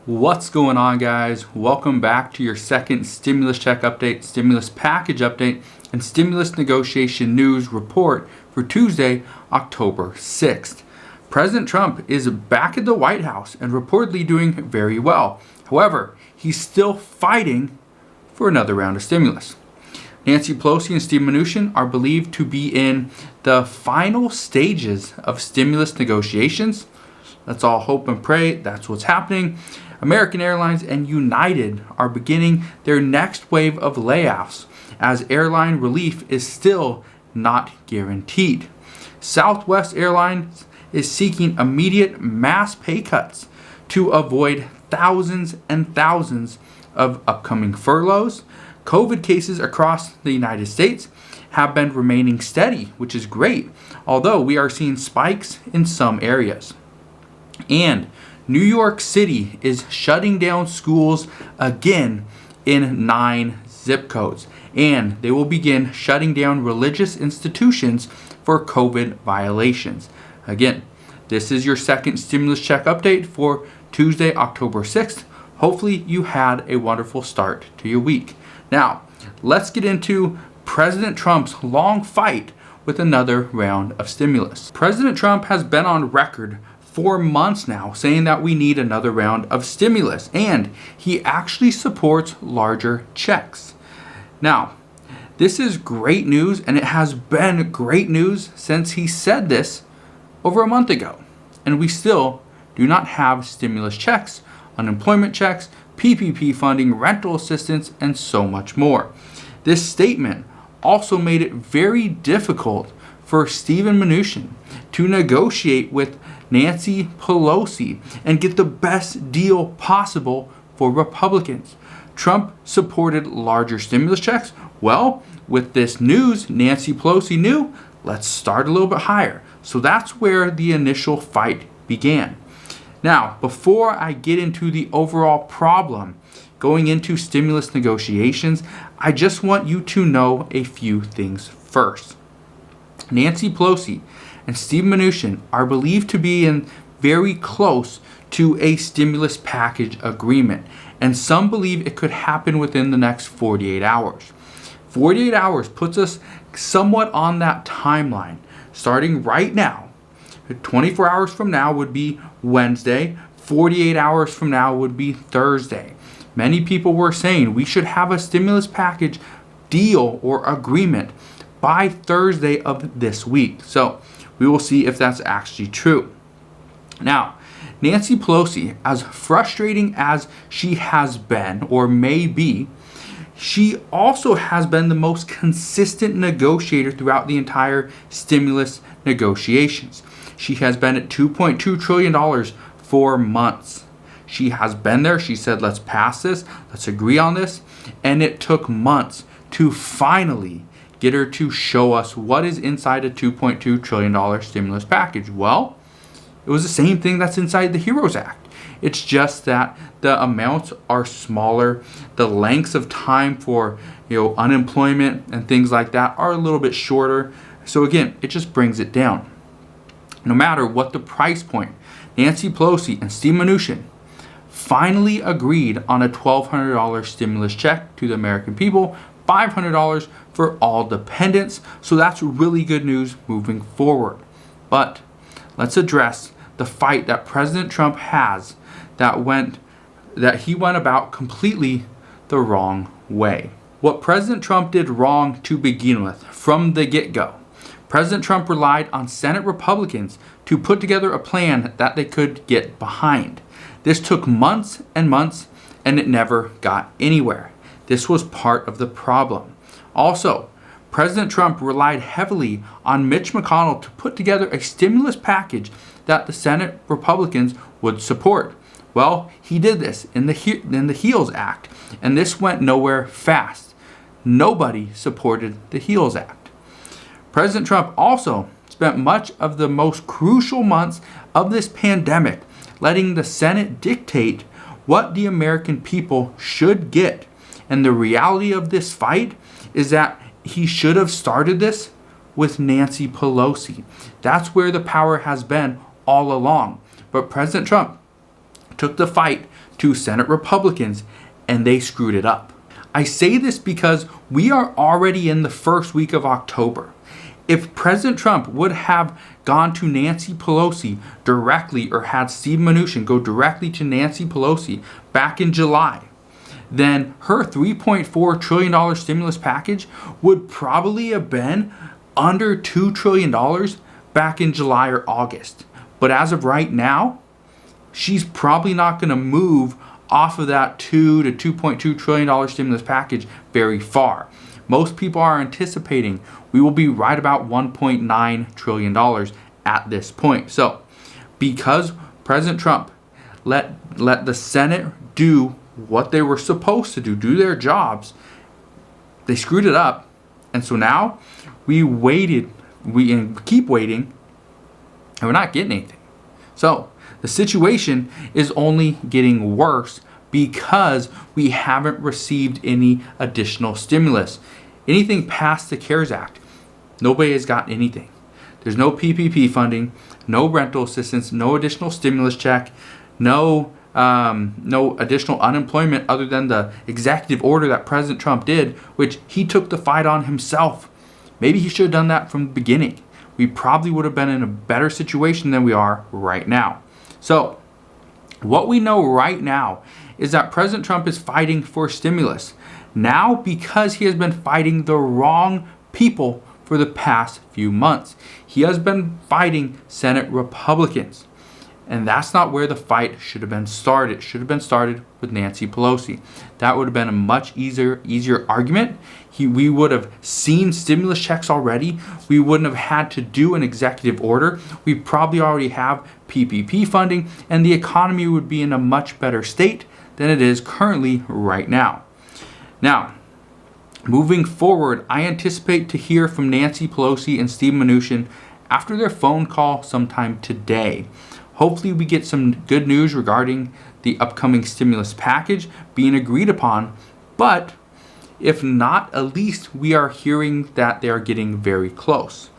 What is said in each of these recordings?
What's going on, guys? Welcome back to your second stimulus check update, stimulus package update, and stimulus negotiation news report for Tuesday, October 6th. President Trump is back at the White House and reportedly doing very well. However, he's still fighting for another round of stimulus. Nancy Pelosi and Steve Mnuchin are believed to be in the final stages of stimulus negotiations. Let's all hope and pray that's what's happening. American Airlines and United are beginning their next wave of layoffs as airline relief is still not guaranteed. Southwest Airlines is seeking immediate mass pay cuts to avoid thousands and thousands of upcoming furloughs. COVID cases across the United States have been remaining steady, which is great, although we are seeing spikes in some areas. And New York City is shutting down schools again in 9 zip codes, and they will begin shutting down religious institutions for COVID violations. Again, this is your second stimulus check update for Tuesday, October 6th. Hopefully you had a wonderful start to your week. Now, let's get into President Trump's long fight with another round of stimulus. President Trump has been on record for months now saying that we need another round of stimulus, and he actually supports larger checks. Now, this is great news, and it has been great news since he said this over a month ago, and we still do not have stimulus checks, unemployment checks, PPP funding, rental assistance, and so much more. This statement also made it very difficult for Steve Mnuchin to negotiate with Nancy Pelosi and get the best deal possible for Republicans. Trump supported larger stimulus checks. Well, with this news, Nancy Pelosi knew, let's start a little bit higher. So that's where the initial fight began. Now, before I get into the overall problem going into stimulus negotiations, I just want you to know a few things first. Nancy Pelosi and Steve Mnuchin are believed to be in very close to a stimulus package agreement, and some believe it could happen within the next 48 hours. 48 hours puts us somewhat on that timeline. Starting right now, 24 hours from now would be Wednesday, 48 hours from now would be Thursday. Many people were saying we should have a stimulus package deal or agreement by Thursday of this week. So we will see if that's actually true. Now, Nancy Pelosi, as frustrating as she has been or may be, she also has been the most consistent negotiator throughout the entire stimulus negotiations. She has been at $2.2 trillion for months. She has been there. She said, let's pass this, let's agree on this. And it took months to finally get her to show us what is inside a $2.2 trillion stimulus package. Well, it was the same thing that's inside the HEROES Act. It's just that the amounts are smaller. The lengths of time for unemployment and things like that are a little bit shorter. So again, it just brings it down. No matter what the price point, Nancy Pelosi and Steve Mnuchin finally agreed on a $1,200 stimulus check to the American people, $500 for all dependents. So that's really good news moving forward. But let's address the fight that President Trump has that he went about completely the wrong way. What President Trump did wrong to begin with from the get-go. President Trump relied on Senate Republicans to put together a plan that they could get behind. This took months and months, and it never got anywhere. This was part of the problem. Also, President Trump relied heavily on Mitch McConnell to put together a stimulus package that the Senate Republicans would support. Well, he did this in the HEALS Act, and this went nowhere fast. Nobody supported the HEALS Act. President Trump also spent much of the most crucial months of this pandemic letting the Senate dictate what the American people should get. And the reality of this fight is that he should have started this with Nancy Pelosi. That's where the power has been all along. But President Trump took the fight to Senate Republicans, and they screwed it up. I say this because we are already in the first week of October. If President Trump would have gone to Nancy Pelosi directly, or had Steve Mnuchin go directly to Nancy Pelosi back in July, then her $3.4 trillion stimulus package would probably have been under $2 trillion back in July or August. But as of right now, she's probably not going to move off of that $2 to $2.2 trillion stimulus package very far. Most people are anticipating we will be right about $1.9 trillion at this point. So, because President Trump let the Senate do what they were supposed to do their jobs, they screwed it up. And so now we keep waiting, and we're not getting anything. So the situation is only getting worse because we haven't received any additional stimulus. Anything past the CARES Act, nobody has gotten anything. There's no PPP funding, no rental assistance, no additional stimulus check, no additional unemployment other than the executive order that President Trump did, which he took the fight on himself. Maybe he should have done that from the beginning. We probably would have been in a better situation than we are right now. So, what we know right now is that President Trump is fighting for stimulus now because he has been fighting the wrong people for the past few months. He has been fighting Senate Republicans. And that's not where the fight should have been started. It should have been started with Nancy Pelosi. That would have been a much easier argument. We would have seen stimulus checks already. We wouldn't have had to do an executive order. We probably already have PPP funding, and the economy would be in a much better state than it is currently right now. Now, moving forward, I anticipate to hear from Nancy Pelosi and Steve Mnuchin after their phone call sometime today. Hopefully we get some good news regarding the upcoming stimulus package being agreed upon, but if not, at least we are hearing that they are getting very close.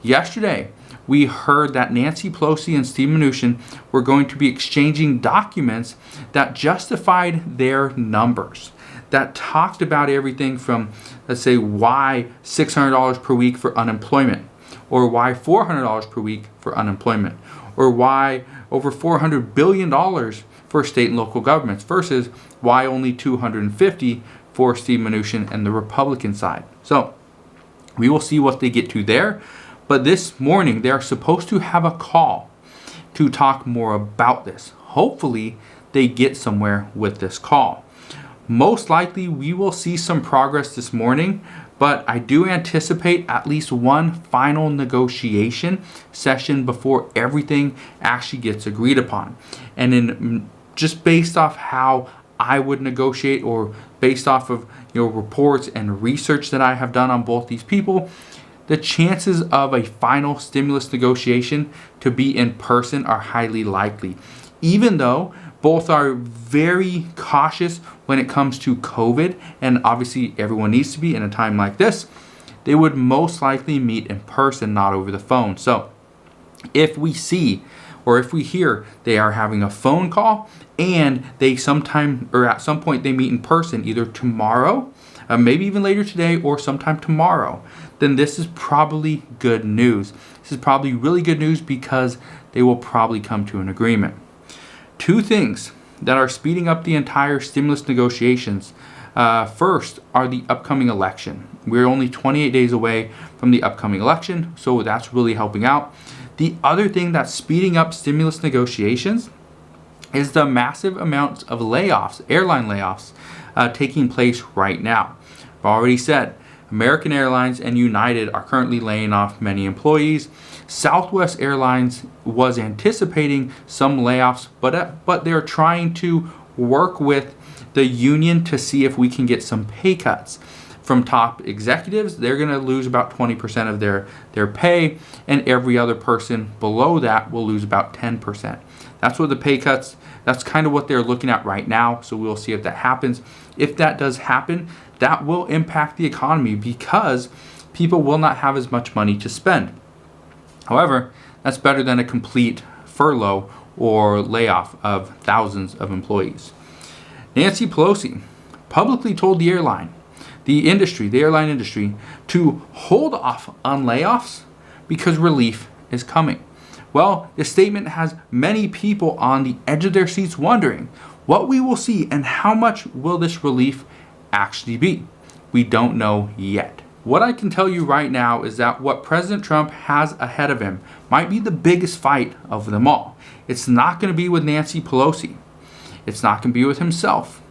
Yesterday, we heard that Nancy Pelosi and Steve Mnuchin were going to be exchanging documents that justified their numbers, that talked about everything from, let's say, why $600 per week for unemployment, or why $400 per week for unemployment, or why over $400 billion for state and local governments versus why only $250 for Steve Mnuchin and the Republican side. So we will see what they get to there. But this morning, they are supposed to have a call to talk more about this. Hopefully, they get somewhere with this call. Most likely, we will see some progress this morning, but I do anticipate at least one final negotiation session before everything actually gets agreed upon. And just based off how I would negotiate, or based off of reports and research that I have done on both these people, the chances of a final stimulus negotiation to be in person are highly likely. Even though both are very cautious when it comes to COVID, and obviously everyone needs to be in a time like this, they would most likely meet in person, not over the phone. So if we see, or if we hear they are having a phone call and they sometime or at some point they meet in person, either tomorrow, maybe even later today or sometime tomorrow, then this is probably good news. This is probably really good news because they will probably come to an agreement. Two things that are speeding up the entire stimulus negotiations. First are the upcoming election. We're only 28 days away from the upcoming election, so that's really helping out. The other thing that's speeding up stimulus negotiations is the massive amounts of layoffs, airline layoffs, taking place right now. I've already said American Airlines and United are currently laying off many employees. Southwest Airlines was anticipating some layoffs, but they're trying to work with the union to see if we can get some pay cuts. From top executives, they're going to lose about 20% of their pay, and every other person below that will lose about 10%. That's what the pay cuts, that's kind of what they're looking at right now, so we'll see if that happens. If that does happen, that will impact the economy because people will not have as much money to spend. However, that's better than a complete furlough or layoff of thousands of employees. Nancy Pelosi publicly told the airline industry, to hold off on layoffs because relief is coming. Well, this statement has many people on the edge of their seats wondering what we will see and how much will this relief actually be. We don't know yet. What I can tell you right now is that what President Trump has ahead of him might be the biggest fight of them all. It's not going to be with Nancy Pelosi. It's not going to be with himself.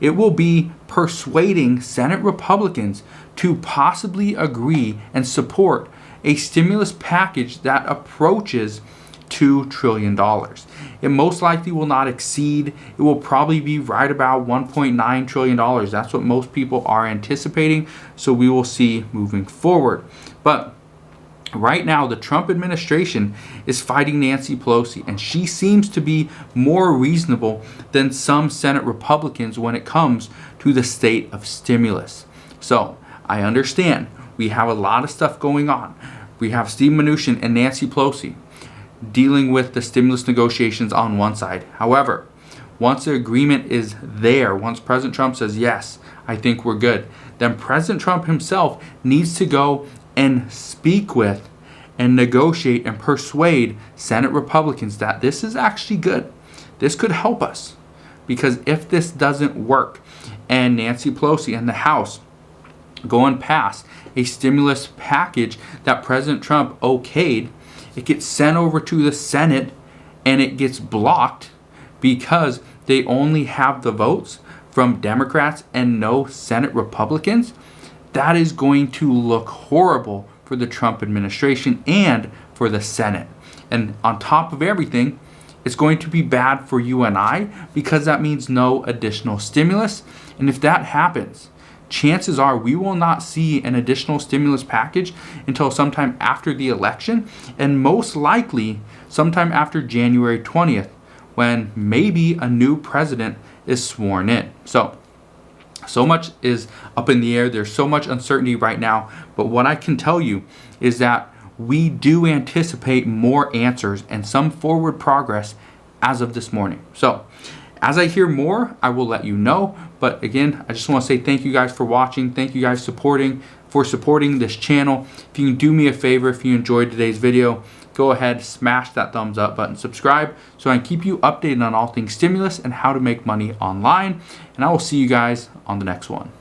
It will be persuading Senate Republicans to possibly agree and support a stimulus package that approaches $2 trillion. It most likely will not exceed. It will probably be right about $1.9 trillion. That's what most people are anticipating. So we will see moving forward. But right now, the Trump administration is fighting Nancy Pelosi, and she seems to be more reasonable than some Senate Republicans when it comes to the state of stimulus. So I understand we have a lot of stuff going on. We have Steve Mnuchin and Nancy Pelosi dealing with the stimulus negotiations on one side. However, once the agreement is there, once President Trump says, yes, I think we're good, then President Trump himself needs to go and speak with and negotiate and persuade Senate Republicans that this is actually good. This could help us. Because if this doesn't work and Nancy Pelosi and the House go and pass a stimulus package that President Trump okayed, it gets sent over to the Senate and it gets blocked because they only have the votes from Democrats and no Senate Republicans, that is going to look horrible for the Trump administration and for the Senate. And on top of everything, it's going to be bad for you and I because that means no additional stimulus. And if that happens, chances are we will not see an additional stimulus package until sometime after the election, and most likely sometime after January 20th, when maybe a new president is sworn in. So much is up in the air. There's so much uncertainty right now. But what I can tell you is that we do anticipate more answers and some forward progress as of this morning. So as I hear more, I will let you know. But again, I just want to say thank you guys for watching. Thank you guys for supporting this channel. If you can do me a favor, if you enjoyed today's video, go ahead, smash that thumbs up button, subscribe, so I can keep you updated on all things stimulus and how to make money online. And I will see you guys on the next one.